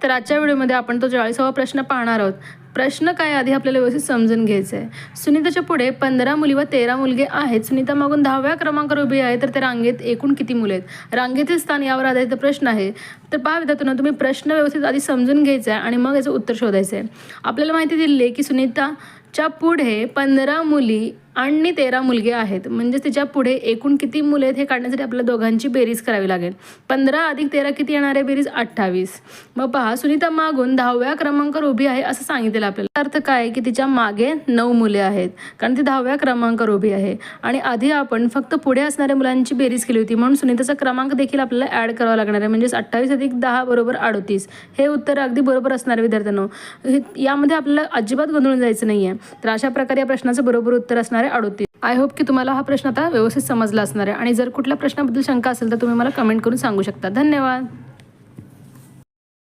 तर आजच्या व्हिडिओमध्ये आपण तो 40वा प्रश्न पाहणार आहोत. प्रश्न काय आधी आपल्याला व्यवस्थित समजून घ्यायचं आहे. सुनीताच्या पुढे 15 मुली व 13 मुलगे आहेत. सुनीता मागून 10व्या क्रमांकावर उभी आहे, तर त्या रांगेत एकूण किती मुले आहेत? रांगेतील स्थान यावर आधारित प्रश्न आहे. तर पहा विद्यार्थ्यांनो, तुम्ही प्रश्न व्यवस्थित आधी समजून घ्यायचा आहे आणि मग याचं उत्तर शोधायचं आहे. आपल्याला माहिती दिली आहे की सुनीताच्या पुढे 15 मुली आणि 13 मुलगे आहेत. म्हणजेच तिच्या पुढे एकूण किती मुले आहेत हे काढण्यासाठी आपल्याला दोघांची बेरीज करावी लागेल. 15 अधिक 13 किती येणार आहे बेरीज? 28. मग पहा, सुनीता मागून 10व्या क्रमांकावर उभी आहे असं सांगितलेलं आपल्याला. अर्थ काय आहे की तिच्या मागे 9 मुले आहेत, कारण ती 10व्या क्रमांकावर उभी आहे. आणि आधी आपण फक्त पुढे असणाऱ्या मुलांची बेरीज केली होती, म्हणून सुनीताचा क्रमांक देखील आपल्याला ॲड करावा लागणार आहे. म्हणजेच 28 अधिक 10 बरोबर 38. हे उत्तर अगदी बरोबर असणार आहे विद्यार्थ्यांनो. यामध्ये आपल्याला अजिबात गोंधळून जायचं नाही आहे. तर अशा प्रकारे या प्रश्नाचं बरोबर उत्तर असणार आहे 38. आय होप की तुम्हाला हा प्रश्न आता व्यवस्थित समजला असणार आहे. आणि जर कुठल्या प्रश्नाबद्दल शंका असेल तर तुम्ही मला कमेंट करून सांगू शकता. धन्यवाद.